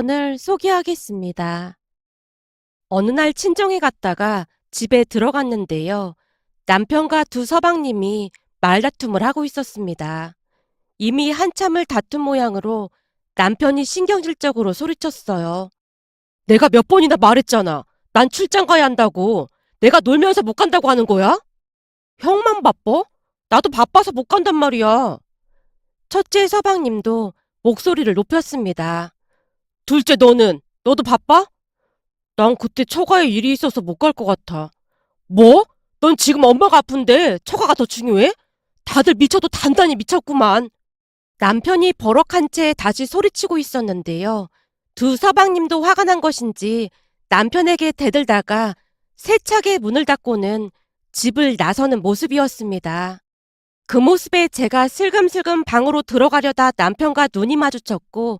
사연을 소개하겠습니다. 어느 날 친정에 갔다가 집에 들어갔는데요. 남편과 두 서방님이 말다툼을 하고 있었습니다. 이미 한참을 다툰 모양으로 남편이 신경질적으로 소리쳤어요. 내가 몇 번이나 말했잖아. 난 출장 가야 한다고. 내가 놀면서 못 간다고 하는 거야? 형만 바빠? 나도 바빠서 못 간단 말이야. 첫째 서방님도 목소리를 높였습니다. 둘째 너도 바빠? 난 그때 처가에 일이 있어서 못 갈 것 같아. 뭐? 넌 지금 엄마가 아픈데 처가가 더 중요해? 다들 미쳐도 단단히 미쳤구만. 남편이 버럭한 채 다시 소리치고 있었는데요. 두 서방님도 화가 난 것인지 남편에게 대들다가 세차게 문을 닫고는 집을 나서는 모습이었습니다. 그 모습에 제가 슬금슬금 방으로 들어가려다 남편과 눈이 마주쳤고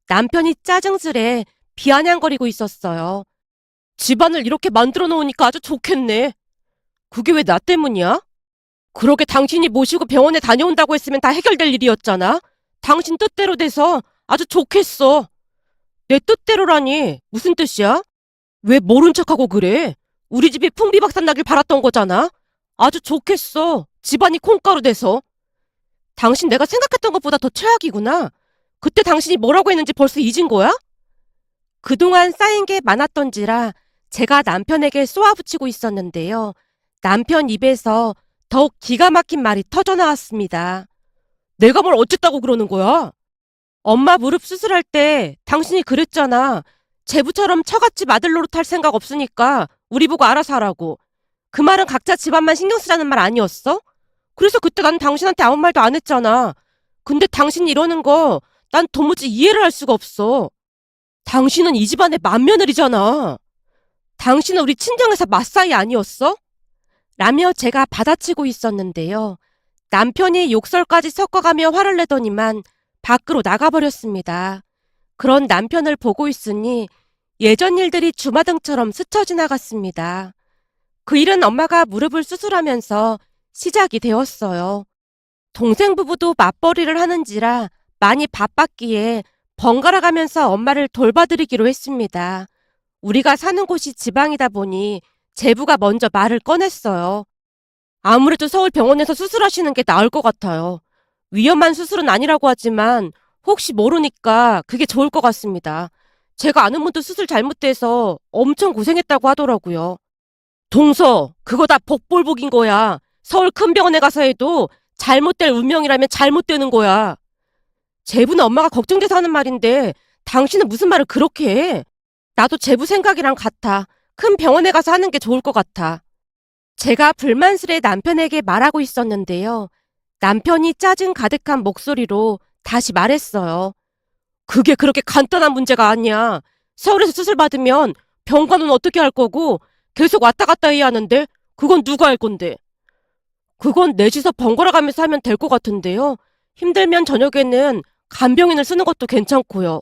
남편이 짜증스레 비아냥거리고 있었어요. 집안을 이렇게 만들어 놓으니까 아주 좋겠네. 그게 왜 나 때문이야? 그러게 당신이 모시고 병원에 다녀온다고 했으면 다 해결될 일이었잖아. 당신 뜻대로 돼서 아주 좋겠어. 내 뜻대로라니 무슨 뜻이야? 왜 모른 척하고 그래? 우리 집이 풍비박산 나길 바랐던 거잖아. 아주 좋겠어. 집안이 콩가루 돼서. 당신 내가 생각했던 것보다 더 최악이구나. 그때 당신이 뭐라고 했는지 벌써 잊은 거야? 그동안 쌓인 게 많았던지라 제가 남편에게 쏘아붙이고 있었는데요. 남편 입에서 더욱 기가 막힌 말이 터져나왔습니다. 내가 뭘 어쨌다고 그러는 거야? 엄마 무릎 수술할 때 당신이 그랬잖아. 제부처럼 처갓집 아들 노릇할 생각 없으니까 우리 보고 알아서 하라고. 그 말은 각자 집안만 신경 쓰라는 말 아니었어? 그래서 그때 난 당신한테 아무 말도 안 했잖아. 근데 당신이 이러는 거 난 도무지 이해를 할 수가 없어. 당신은 이 집안의 맏며느리잖아. 당신은 우리 친정에서 맞사이 아니었어? 라며 제가 받아치고 있었는데요. 남편이 욕설까지 섞어가며 화를 내더니만 밖으로 나가버렸습니다. 그런 남편을 보고 있으니 예전 일들이 주마등처럼 스쳐 지나갔습니다. 그 일은 엄마가 무릎을 수술하면서 시작이 되었어요. 동생 부부도 맞벌이를 하는지라 많이 바빴기에 번갈아 가면서 엄마를 돌봐드리기로 했습니다. 우리가 사는 곳이 지방이다 보니 제부가 먼저 말을 꺼냈어요. 아무래도 서울 병원에서 수술하시는 게 나을 것 같아요. 위험한 수술은 아니라고 하지만 혹시 모르니까 그게 좋을 것 같습니다. 제가 아는 분도 수술 잘못돼서 엄청 고생했다고 하더라고요. 동서, 그거 다 복볼복인 거야. 서울 큰 병원에 가서 해도 잘못될 운명이라면 잘못되는 거야. 제부는 엄마가 걱정돼서 하는 말인데 당신은 무슨 말을 그렇게 해? 나도 제부 생각이랑 같아. 큰 병원에 가서 하는 게 좋을 것 같아. 제가 불만스레 남편에게 말하고 있었는데요. 남편이 짜증 가득한 목소리로 다시 말했어요. 그게 그렇게 간단한 문제가 아니야. 서울에서 수술 받으면 병관은 어떻게 할 거고 계속 왔다 갔다 해야 하는데 그건 누가 할 건데. 그건 넷이서 번갈아 가면서 하면 될 것 같은데요. 힘들면 저녁에는 간병인을 쓰는 것도 괜찮고요.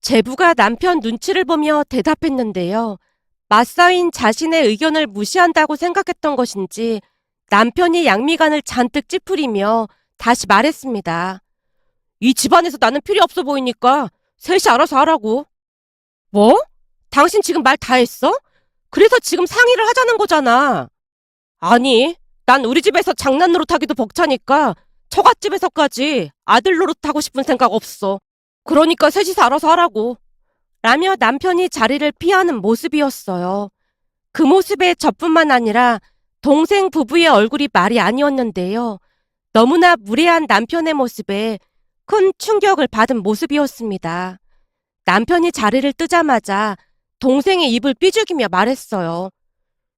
제부가 남편 눈치를 보며 대답했는데요. 맞서인 자신의 의견을 무시한다고 생각했던 것인지 남편이 양미간을 잔뜩 찌푸리며 다시 말했습니다. 이 집안에서 나는 필요 없어 보이니까 셋이 알아서 하라고. 뭐? 당신 지금 말 다 했어? 그래서 지금 상의를 하자는 거잖아. 아니, 난 우리 집에서 장난 노릇하기도 벅차니까 처갓집에서까지 아들 노릇하고 싶은 생각 없어. 그러니까 셋이서 알아서 하라고. 라며 남편이 자리를 피하는 모습이었어요. 그 모습에 저뿐만 아니라 동생 부부의 얼굴이 말이 아니었는데요. 너무나 무례한 남편의 모습에 큰 충격을 받은 모습이었습니다. 남편이 자리를 뜨자마자 동생의 입을 삐죽이며 말했어요.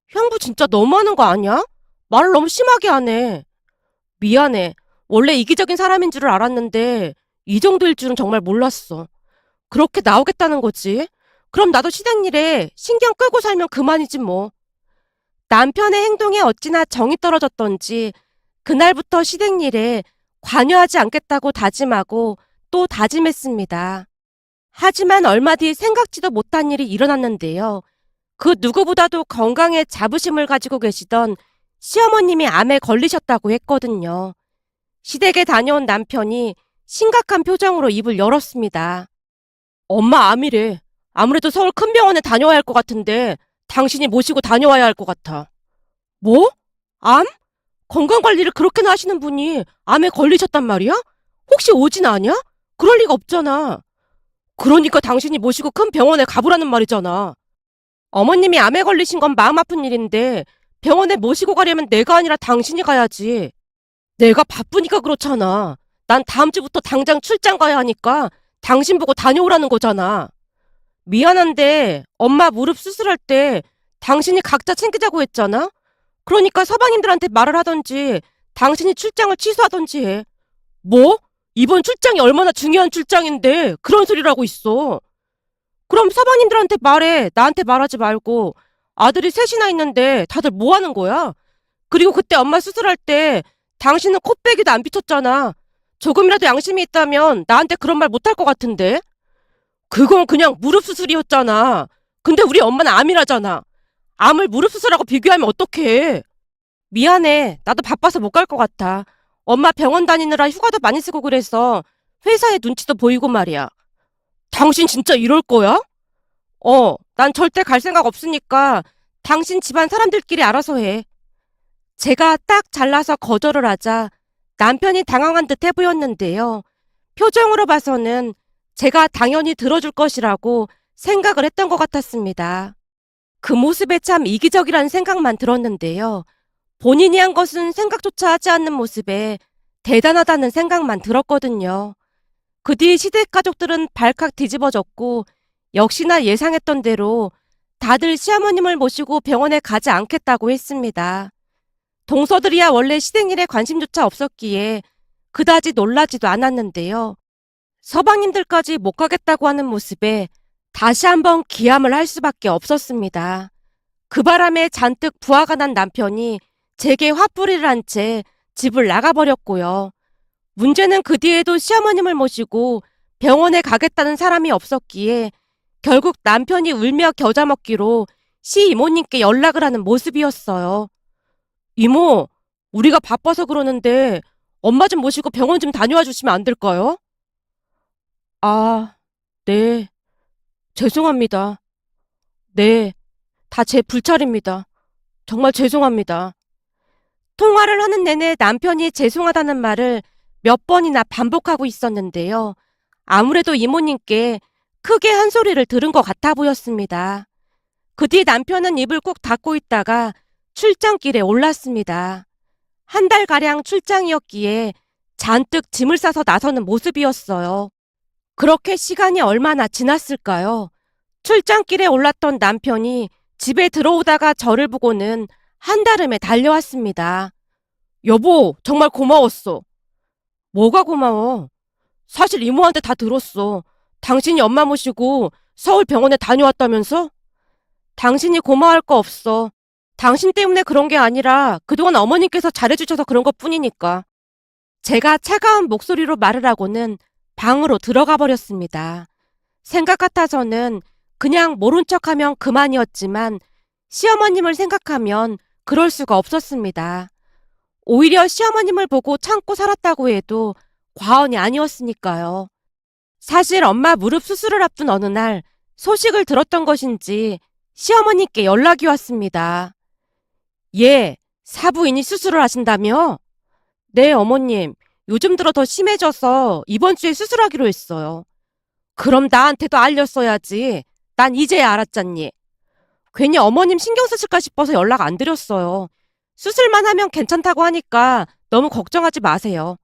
형부 진짜 너무하는 거 아니야? 말을 너무 심하게 하네. 미안해. 원래 이기적인 사람인 줄을 알았는데 이 정도일 줄은 정말 몰랐어. 그렇게 나오겠다는 거지. 그럼 나도 시댁일에 신경 끄고 살면 그만이지 뭐. 남편의 행동에 어찌나 정이 떨어졌던지 그날부터 시댁일에 관여하지 않겠다고 다짐하고 또 다짐했습니다. 하지만 얼마 뒤 생각지도 못한 일이 일어났는데요. 그 누구보다도 건강에 자부심을 가지고 계시던 시어머님이 암에 걸리셨다고 했거든요. 시댁에 다녀온 남편이 심각한 표정으로 입을 열었습니다. 엄마 암이래. 아무래도 서울 큰 병원에 다녀와야 할 것 같은데 당신이 모시고 다녀와야 할 것 같아. 뭐? 암? 건강관리를 그렇게나 하시는 분이 암에 걸리셨단 말이야? 혹시 오진 아냐? 그럴 리가 없잖아. 그러니까 당신이 모시고 큰 병원에 가보라는 말이잖아. 어머님이 암에 걸리신 건 마음 아픈 일인데 병원에 모시고 가려면 내가 아니라 당신이 가야지. 내가 바쁘니까 그렇잖아. 난 다음 주부터 당장 출장 가야 하니까 당신 보고 다녀오라는 거잖아. 미안한데 엄마 무릎 수술할 때 당신이 각자 챙기자고 했잖아? 그러니까 서방님들한테 말을 하던지 당신이 출장을 취소하던지 해. 뭐? 이번 출장이 얼마나 중요한 출장인데 그런 소리를 하고 있어. 그럼 서방님들한테 말해. 나한테 말하지 말고. 아들이 셋이나 있는데 다들 뭐 하는 거야? 그리고 그때 엄마 수술할 때 당신은 코빼기도 안 비쳤잖아. 조금이라도 양심이 있다면 나한테 그런 말 못할 것 같은데? 그건 그냥 무릎 수술이었잖아. 근데 우리 엄마는 암이라잖아. 암을 무릎 수술하고 비교하면 어떡해. 미안해. 나도 바빠서 못 갈 것 같아. 엄마 병원 다니느라 휴가도 많이 쓰고 그래서 회사에 눈치도 보이고 말이야. 당신 진짜 이럴 거야? 난 절대 갈 생각 없으니까 당신 집안 사람들끼리 알아서 해. 제가 딱 잘라서 거절을 하자 남편이 당황한 듯해 보였는데요. 표정으로 봐서는 제가 당연히 들어줄 것이라고 생각을 했던 것 같았습니다. 그 모습에 참 이기적이라는 생각만 들었는데요. 본인이 한 것은 생각조차 하지 않는 모습에 대단하다는 생각만 들었거든요. 그 뒤 시댁 가족들은 발칵 뒤집어졌고 역시나 예상했던 대로 다들 시어머님을 모시고 병원에 가지 않겠다고 했습니다. 동서들이야 원래 시댁일에 관심조차 없었기에 그다지 놀라지도 않았는데요. 서방님들까지 못 가겠다고 하는 모습에 다시 한번 기함을 할 수밖에 없었습니다. 그 바람에 잔뜩 부하가 난 남편이 제게 화풀이를 한 채 집을 나가버렸고요. 문제는 그 뒤에도 시어머님을 모시고 병원에 가겠다는 사람이 없었기에 결국 남편이 울며 겨자 먹기로 시이모님께 연락을 하는 모습이었어요. 이모, 우리가 바빠서 그러는데 엄마 좀 모시고 병원 좀 다녀와 주시면 안 될까요? 아, 네. 죄송합니다. 네. 다 제 불찰입니다. 정말 죄송합니다. 통화를 하는 내내 남편이 죄송하다는 말을 몇 번이나 반복하고 있었는데요. 아무래도 이모님께 크게 한 소리를 들은 것 같아 보였습니다. 그 뒤 남편은 입을 꾹 닫고 있다가 출장길에 올랐습니다. 한 달가량 출장이었기에 잔뜩 짐을 싸서 나서는 모습이었어요. 그렇게 시간이 얼마나 지났을까요? 출장길에 올랐던 남편이 집에 들어오다가 저를 보고는 한달음에 달려왔습니다. 여보, 정말 고마웠어. 뭐가 고마워? 사실 이모한테 다 들었어. 당신이 엄마 모시고 서울 병원에 다녀왔다면서? 당신이 고마워할 거 없어. 당신 때문에 그런 게 아니라 그동안 어머님께서 잘해주셔서 그런 것 뿐이니까. 제가 차가운 목소리로 말을 하고는 방으로 들어가 버렸습니다. 생각 같아서는 그냥 모른 척하면 그만이었지만 시어머님을 생각하면 그럴 수가 없었습니다. 오히려 시어머님을 보고 참고 살았다고 해도 과언이 아니었으니까요. 사실 엄마 무릎 수술을 앞둔 어느 날 소식을 들었던 것인지 시어머니께 연락이 왔습니다. 예, 사부인이 수술을 하신다며? 네, 어머님. 요즘 들어 더 심해져서 이번 주에 수술하기로 했어요. 그럼 나한테도 알렸어야지. 난 이제야 알았잖니. 괜히 어머님 신경 쓰실까 싶어서 연락 안 드렸어요. 수술만 하면 괜찮다고 하니까 너무 걱정하지 마세요.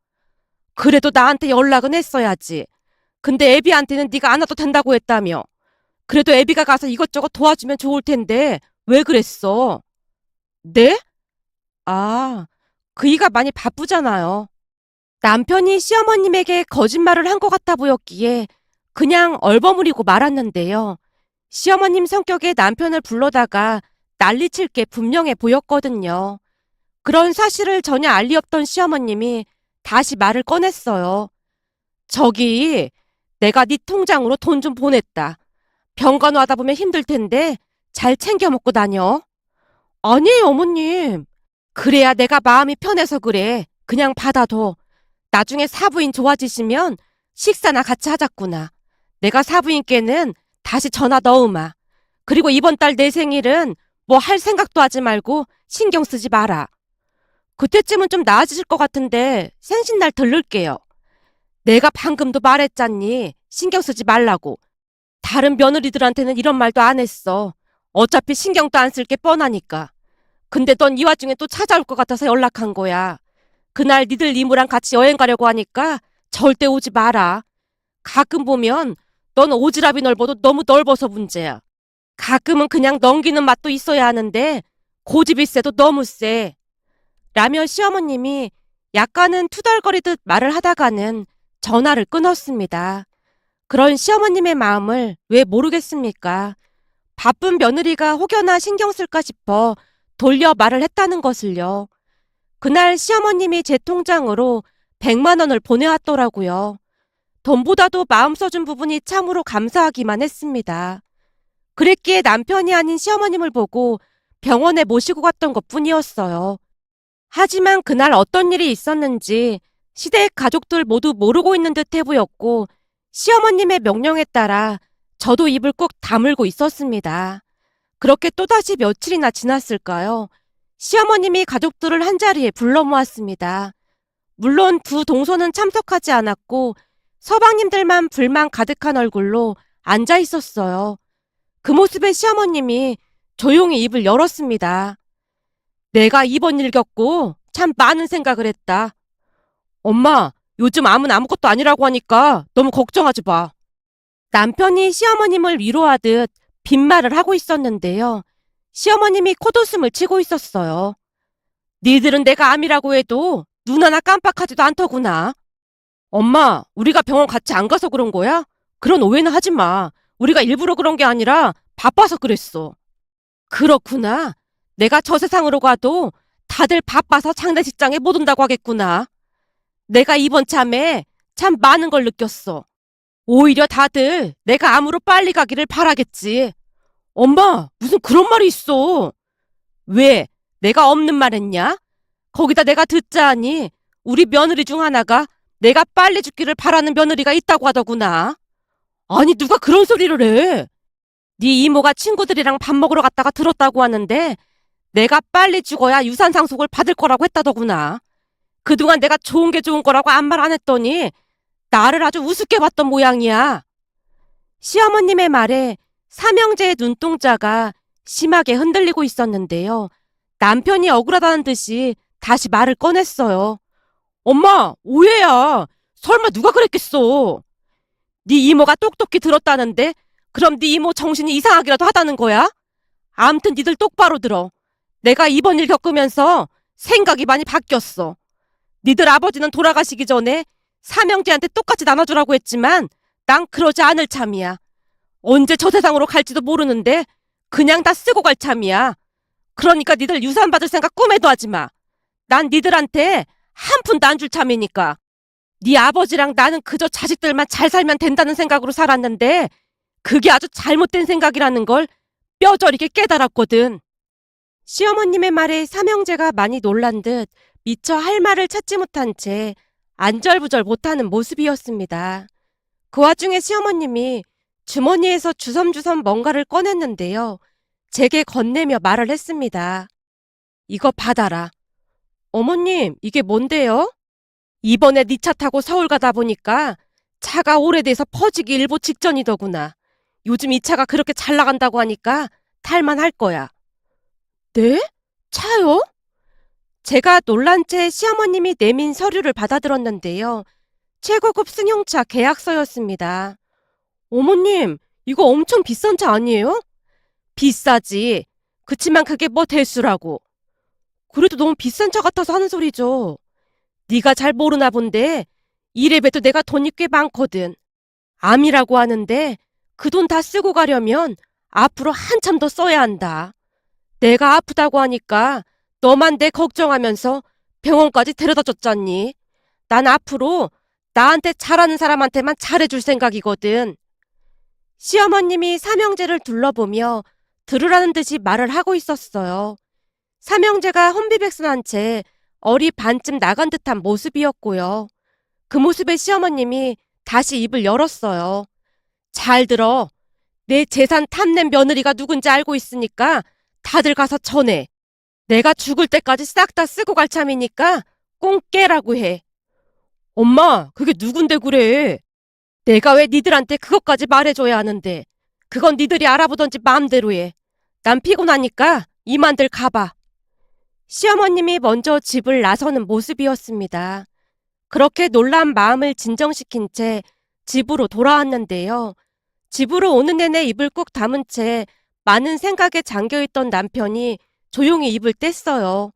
그래도 나한테 연락은 했어야지. 근데 애비한테는 네가 안 와도 된다고 했다며. 그래도 애비가 가서 이것저것 도와주면 좋을 텐데 왜 그랬어? 네? 아, 그이가 많이 바쁘잖아요. 남편이 시어머님에게 거짓말을 한 것 같아 보였기에 그냥 얼버무리고 말았는데요. 시어머님 성격에 남편을 불러다가 난리칠 게 분명해 보였거든요. 그런 사실을 전혀 알 리 없던 시어머님이 다시 말을 꺼냈어요. 저기, 내가 네 통장으로 돈 좀 보냈다. 병간 와다 보면 힘들 텐데 잘 챙겨 먹고 다녀. 아니에요, 어머님. 그래야 내가 마음이 편해서 그래. 그냥 받아둬. 나중에 사부인 좋아지시면 식사나 같이 하자꾸나. 내가 사부인께는 다시 전화 넣으마. 그리고 이번 달 내 생일은 뭐 할 생각도 하지 말고 신경 쓰지 마라. 그때쯤은 좀 나아지실 것 같은데 생신날 들를게요. 내가 방금도 말했잖니. 신경 쓰지 말라고. 다른 며느리들한테는 이런 말도 안 했어. 어차피 신경도 안 쓸 게 뻔하니까. 근데 넌 이 와중에 또 찾아올 것 같아서 연락한 거야. 그날 니들 이모랑 같이 여행 가려고 하니까 절대 오지 마라. 가끔 보면 넌 오지랖이 넓어도 너무 넓어서 문제야. 가끔은 그냥 넘기는 맛도 있어야 하는데 고집이 세도 너무 세. 라며 시어머님이 약간은 투덜거리듯 말을 하다가는 전화를 끊었습니다. 그런 시어머님의 마음을 왜 모르겠습니까? 바쁜 며느리가 혹여나 신경 쓸까 싶어 돌려 말을 했다는 것을요. 그날 시어머님이 제 통장으로 100만 원을 보내왔더라고요. 돈보다도 마음 써준 부분이 참으로 감사하기만 했습니다. 그랬기에 남편이 아닌 시어머님을 보고 병원에 모시고 갔던 것뿐이었어요. 하지만 그날 어떤 일이 있었는지 시댁 가족들 모두 모르고 있는 듯해 보였고 시어머님의 명령에 따라 저도 입을 꼭 다물고 있었습니다. 그렇게 또다시 며칠이나 지났을까요? 시어머님이 가족들을 한자리에 불러 모았습니다. 물론 두 동서는 참석하지 않았고 서방님들만 불만 가득한 얼굴로 앉아 있었어요. 그 모습에 시어머님이 조용히 입을 열었습니다. 내가 이번 일 겪고 참 많은 생각을 했다. 엄마, 요즘 암은 아무것도 아니라고 하니까 너무 걱정하지 마. 남편이 시어머님을 위로하듯 빈말을 하고 있었는데요. 시어머님이 콧웃음을 치고 있었어요. 니들은 내가 암이라고 해도 눈 하나 깜빡하지도 않더구나. 엄마, 우리가 병원 같이 안 가서 그런 거야? 그런 오해는 하지 마. 우리가 일부러 그런 게 아니라 바빠서 그랬어. 그렇구나. 내가 저 세상으로 가도 다들 바빠서 장례식장에 못 온다고 하겠구나. 내가 이번 참에 참 많은 걸 느꼈어. 오히려 다들 내가 암으로 빨리 가기를 바라겠지. 엄마, 무슨 그런 말이 있어. 왜? 내가 없는 말 했냐? 거기다 내가 듣자 하니 우리 며느리 중 하나가 내가 빨리 죽기를 바라는 며느리가 있다고 하더구나. 아니, 누가 그런 소리를 해? 네 이모가 친구들이랑 밥 먹으러 갔다가 들었다고 하는데 내가 빨리 죽어야 유산 상속을 받을 거라고 했다더구나. 그동안 내가 좋은 게 좋은 거라고 아무 말 안 했더니 나를 아주 우습게 봤던 모양이야. 시어머님의 말에 삼형제의 눈동자가 심하게 흔들리고 있었는데요. 남편이 억울하다는 듯이 다시 말을 꺼냈어요. 엄마, 오해야. 설마 누가 그랬겠어. 네 이모가 똑똑히 들었다는데 그럼 네 이모 정신이 이상하기라도 하다는 거야? 암튼 니들 똑바로 들어. 내가 이번 일 겪으면서 생각이 많이 바뀌었어. 니들 아버지는 돌아가시기 전에 삼형제한테 똑같이 나눠주라고 했지만 난 그러지 않을 참이야. 언제 저 세상으로 갈지도 모르는데 그냥 다 쓰고 갈 참이야. 그러니까 니들 유산 받을 생각 꿈에도 하지 마. 난 니들한테 한 푼도 안 줄 참이니까. 네 아버지랑 나는 그저 자식들만 잘 살면 된다는 생각으로 살았는데 그게 아주 잘못된 생각이라는 걸 뼈저리게 깨달았거든. 시어머님의 말에 삼형제가 많이 놀란 듯 미처 할 말을 찾지 못한 채 안절부절 못하는 모습이었습니다. 그 와중에 시어머님이 주머니에서 주섬주섬 뭔가를 꺼냈는데요. 제게 건네며 말을 했습니다. 이거 받아라. 어머님, 이게 뭔데요? 이번에 네 차 타고 서울 가다 보니까 차가 오래돼서 퍼지기 일보 직전이더구나. 요즘 이 차가 그렇게 잘 나간다고 하니까 탈만할 거야. 네? 차요? 제가 놀란 채 시어머님이 내민 서류를 받아들었는데요. 최고급 승용차 계약서였습니다. 어머님, 이거 엄청 비싼 차 아니에요? 비싸지. 그치만 그게 뭐 대수라고. 그래도 너무 비싼 차 같아서 하는 소리죠. 네가 잘 모르나 본데 이래봬도 내가 돈이 꽤 많거든. 암이라고 하는데 그 돈 다 쓰고 가려면 앞으로 한참 더 써야 한다. 내가 아프다고 하니까 너만 내 걱정하면서 병원까지 데려다 줬잖니. 난 앞으로 나한테 잘하는 사람한테만 잘해줄 생각이거든. 시어머님이 삼형제를 둘러보며 들으라는 듯이 말을 하고 있었어요. 삼형제가 혼비백산한 채 얼이 반쯤 나간 듯한 모습이었고요. 그 모습에 시어머님이 다시 입을 열었어요. 잘 들어. 내 재산 탐낸 며느리가 누군지 알고 있으니까 다들 가서 전해. 내가 죽을 때까지 싹 다 쓰고 갈 참이니까 꽁깨라고 해. 엄마, 그게 누군데 그래? 내가 왜 니들한테 그것까지 말해줘야 하는데. 그건 니들이 알아보던지 마음대로 해. 난 피곤하니까 이만들 가봐. 시어머님이 먼저 집을 나서는 모습이었습니다. 그렇게 놀란 마음을 진정시킨 채 집으로 돌아왔는데요. 집으로 오는 내내 입을 꾹 다문 채 많은 생각에 잠겨있던 남편이 조용히 입을 뗐어요.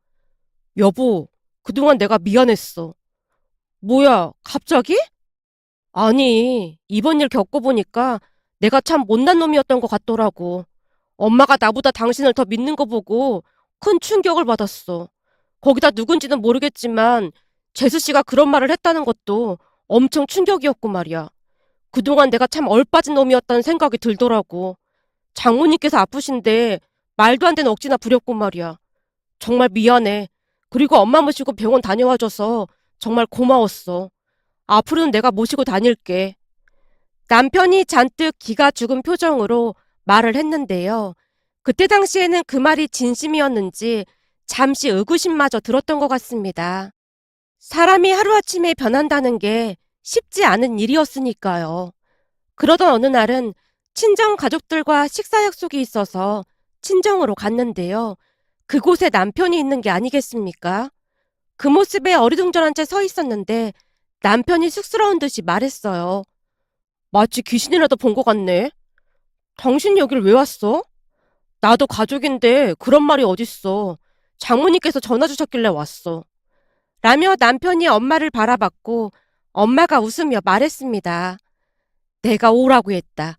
여보, 그동안 내가 미안했어. 뭐야, 갑자기? 아니, 이번 일 겪어보니까 내가 참 못난 놈이었던 것 같더라고. 엄마가 나보다 당신을 더 믿는 거 보고 큰 충격을 받았어. 거기다 누군지는 모르겠지만 재수 씨가 그런 말을 했다는 것도 엄청 충격이었고 말이야. 그동안 내가 참 얼빠진 놈이었다는 생각이 들더라고. 장모님께서 아프신데 말도 안 되는 억지나 부렸고 말이야. 정말 미안해. 그리고 엄마 모시고 병원 다녀와줘서 정말 고마웠어. 앞으로는 내가 모시고 다닐게. 남편이 잔뜩 기가 죽은 표정으로 말을 했는데요. 그때 당시에는 그 말이 진심이었는지 잠시 의구심마저 들었던 것 같습니다. 사람이 하루아침에 변한다는 게 쉽지 않은 일이었으니까요. 그러던 어느 날은 친정 가족들과 식사 약속이 있어서 친정으로 갔는데요. 그곳에 남편이 있는 게 아니겠습니까? 그 모습에 어리둥절한 채 서 있었는데 남편이 쑥스러운 듯이 말했어요. 마치 귀신이라도 본 것 같네. 당신 여길 왜 왔어? 나도 가족인데 그런 말이 어딨어. 장모님께서 전화 주셨길래 왔어. 라며 남편이 엄마를 바라봤고 엄마가 웃으며 말했습니다. 내가 오라고 했다.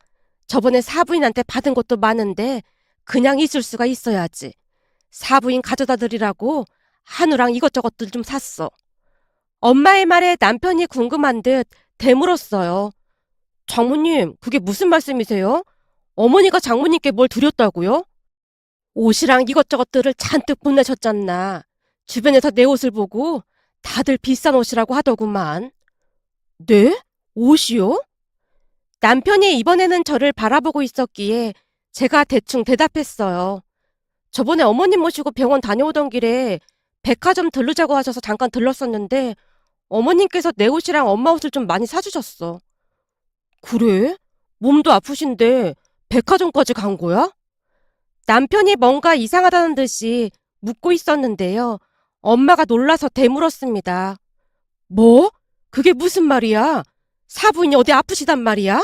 저번에 사부인한테 받은 것도 많은데 그냥 있을 수가 있어야지. 사부인 가져다 드리라고 한우랑 이것저것들 좀 샀어. 엄마의 말에 남편이 궁금한 듯 되물었어요. 장모님, 그게 무슨 말씀이세요? 어머니가 장모님께 뭘 드렸다고요? 옷이랑 이것저것들을 잔뜩 보내셨잖나. 주변에서 내 옷을 보고 다들 비싼 옷이라고 하더구만. 네? 옷이요? 남편이 이번에는 저를 바라보고 있었기에 제가 대충 대답했어요. 저번에 어머님 모시고 병원 다녀오던 길에 백화점 들르자고 하셔서 잠깐 들렀었는데 어머님께서 내 옷이랑 엄마 옷을 좀 많이 사주셨어. 그래? 몸도 아프신데 백화점까지 간 거야? 남편이 뭔가 이상하다는 듯이 묻고 있었는데요. 엄마가 놀라서 되물었습니다. 뭐? 그게 무슨 말이야? 사부인이 어디 아프시단 말이야?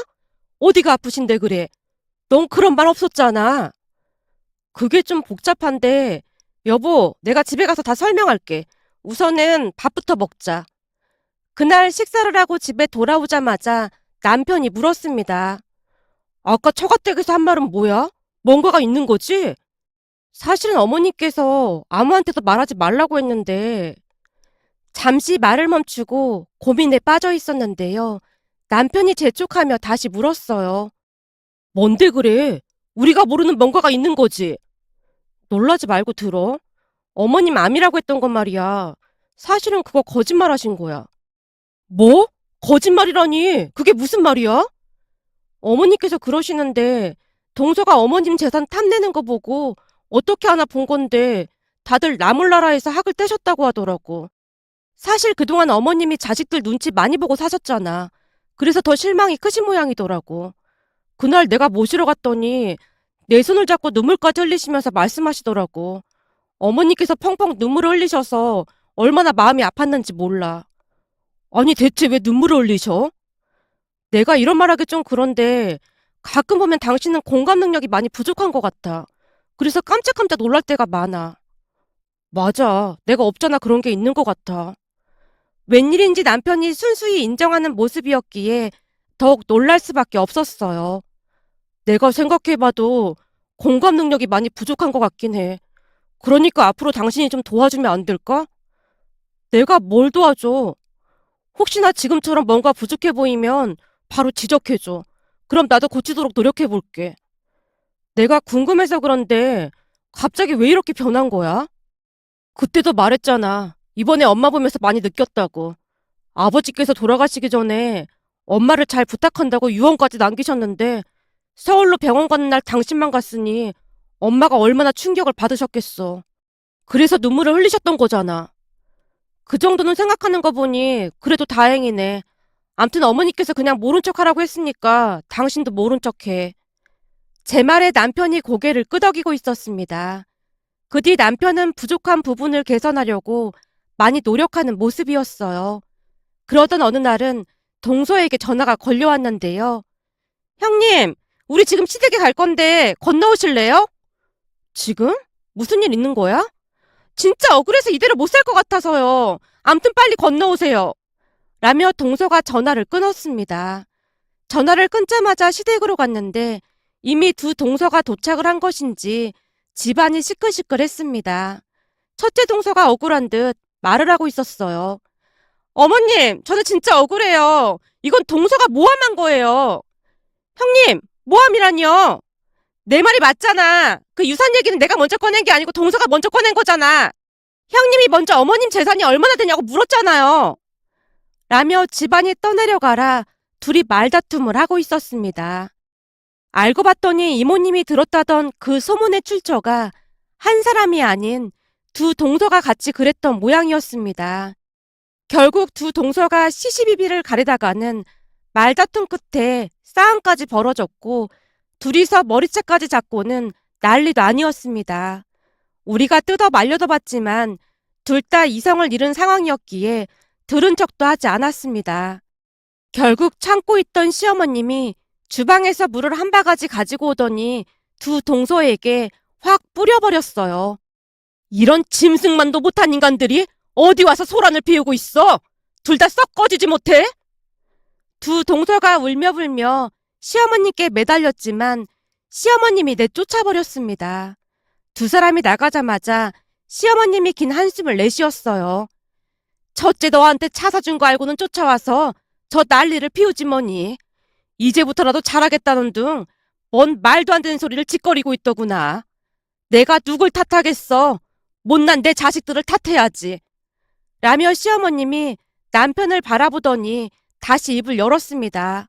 어디가 아프신데 그래? 넌 그런 말 없었잖아. 그게 좀 복잡한데 여보, 내가 집에 가서 다 설명할게. 우선은 밥부터 먹자. 그날 식사를 하고 집에 돌아오자마자 남편이 물었습니다. 아까 처가댁에서 한 말은 뭐야? 뭔가가 있는 거지? 사실은 어머니께서 아무한테도 말하지 말라고 했는데 잠시 말을 멈추고 고민에 빠져 있었는데요. 남편이 재촉하며 다시 물었어요. 뭔데 그래? 우리가 모르는 뭔가가 있는 거지? 놀라지 말고 들어. 어머님 암이라고 했던 건 말이야. 사실은 그거 거짓말 하신 거야. 뭐? 거짓말이라니? 그게 무슨 말이야? 어머니께서 그러시는데 동서가 어머님 재산 탐내는 거 보고 어떻게 하나 본 건데 다들 나몰라라에서 학을 떼셨다고 하더라고. 사실 그동안 어머님이 자식들 눈치 많이 보고 사셨잖아. 그래서 더 실망이 크신 모양이더라고. 그날 내가 모시러 갔더니 내 손을 잡고 눈물까지 흘리시면서 말씀하시더라고. 어머니께서 펑펑 눈물을 흘리셔서 얼마나 마음이 아팠는지 몰라. 아니 대체 왜 눈물을 흘리셔? 내가 이런 말하기 좀 그런데 가끔 보면 당신은 공감 능력이 많이 부족한 것 같아. 그래서 깜짝깜짝 놀랄 때가 많아. 맞아. 내가 없잖아 그런 게 있는 것 같아. 웬일인지 남편이 순수히 인정하는 모습이었기에 더욱 놀랄 수밖에 없었어요. 내가 생각해봐도 공감 능력이 많이 부족한 것 같긴 해. 그러니까 앞으로 당신이 좀 도와주면 안 될까? 내가 뭘 도와줘? 혹시나 지금처럼 뭔가 부족해 보이면 바로 지적해줘. 그럼 나도 고치도록 노력해볼게. 내가 궁금해서 그런데 갑자기 왜 이렇게 변한 거야? 그때도 말했잖아. 이번에 엄마 보면서 많이 느꼈다고. 아버지께서 돌아가시기 전에 엄마를 잘 부탁한다고 유언까지 남기셨는데 서울로 병원 가는 날 당신만 갔으니 엄마가 얼마나 충격을 받으셨겠어. 그래서 눈물을 흘리셨던 거잖아. 그 정도는 생각하는 거 보니 그래도 다행이네. 암튼 어머니께서 그냥 모른 척 하라고 했으니까 당신도 모른 척해. 제 말에 남편이 고개를 끄덕이고 있었습니다. 그 뒤 남편은 부족한 부분을 개선하려고 많이 노력하는 모습이었어요. 그러던 어느 날은 동서에게 전화가 걸려왔는데요. 형님, 우리 지금 시댁에 갈 건데 건너오실래요? 지금? 무슨 일 있는 거야? 진짜 억울해서 이대로 못 살 것 같아서요. 암튼 빨리 건너오세요. 라며 동서가 전화를 끊었습니다. 전화를 끊자마자 시댁으로 갔는데 이미 두 동서가 도착을 한 것인지 집안이 시끌시끌했습니다. 첫째 동서가 억울한 듯 말을 하고 있었어요. 어머님, 저는 진짜 억울해요. 이건 동서가 모함한 거예요. 형님, 모함이라뇨? 내 말이 맞잖아. 그 유산 얘기는 내가 먼저 꺼낸 게 아니고 동서가 먼저 꺼낸 거잖아. 형님이 먼저 어머님 재산이 얼마나 되냐고 물었잖아요. 라며 집안이 떠내려가라 둘이 말다툼을 하고 있었습니다. 알고 봤더니 이모님이 들었다던 그 소문의 출처가 한 사람이 아닌 두 동서가 같이 그랬던 모양이었습니다. 결국 두 동서가 시시비비를 가리다가는 말다툼 끝에 싸움까지 벌어졌고 둘이서 머리채까지 잡고는 난리도 아니었습니다. 우리가 뜯어 말려도 봤지만 둘 다 이성을 잃은 상황이었기에 들은 척도 하지 않았습니다. 결국 참고 있던 시어머님이 주방에서 물을 한 바가지 가지고 오더니 두 동서에게 확 뿌려버렸어요. 이런 짐승만도 못한 인간들이 어디 와서 소란을 피우고 있어? 둘 다 썩 꺼지지 못해? 두 동서가 울며불며 시어머님께 매달렸지만 시어머님이 내쫓아버렸습니다. 두 사람이 나가자마자 시어머님이 긴 한숨을 내쉬었어요. 첫째 너한테 차 사준 거 알고는 쫓아와서 저 난리를 피우지 뭐니. 이제부터라도 잘하겠다는 둥 뭔 말도 안 되는 소리를 짓거리고 있더구나. 내가 누굴 탓하겠어. 못난 내 자식들을 탓해야지. 라며 시어머님이 남편을 바라보더니 다시 입을 열었습니다.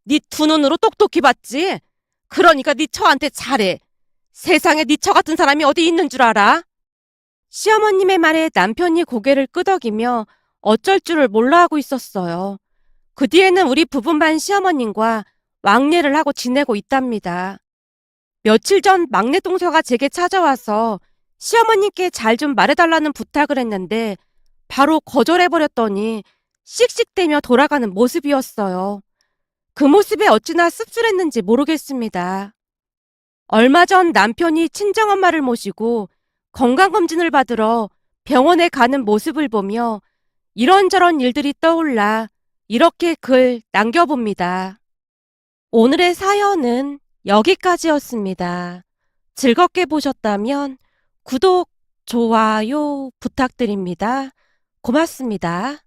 네 두 눈으로 똑똑히 봤지? 그러니까 네 처한테 잘해. 세상에 네 처 같은 사람이 어디 있는 줄 알아? 시어머님의 말에 남편이 고개를 끄덕이며 어쩔 줄을 몰라 하고 있었어요. 그 뒤에는 우리 부부만 시어머님과 왕래를 하고 지내고 있답니다. 며칠 전 막내 동서가 제게 찾아와서 시어머님께 잘 좀 말해달라는 부탁을 했는데 바로 거절해버렸더니 씩씩대며 돌아가는 모습이었어요. 그 모습에 어찌나 씁쓸했는지 모르겠습니다. 얼마 전 남편이 친정엄마를 모시고 건강검진을 받으러 병원에 가는 모습을 보며 이런저런 일들이 떠올라 이렇게 글 남겨봅니다. 오늘의 사연은 여기까지였습니다. 즐겁게 보셨다면 구독, 좋아요 부탁드립니다. 고맙습니다.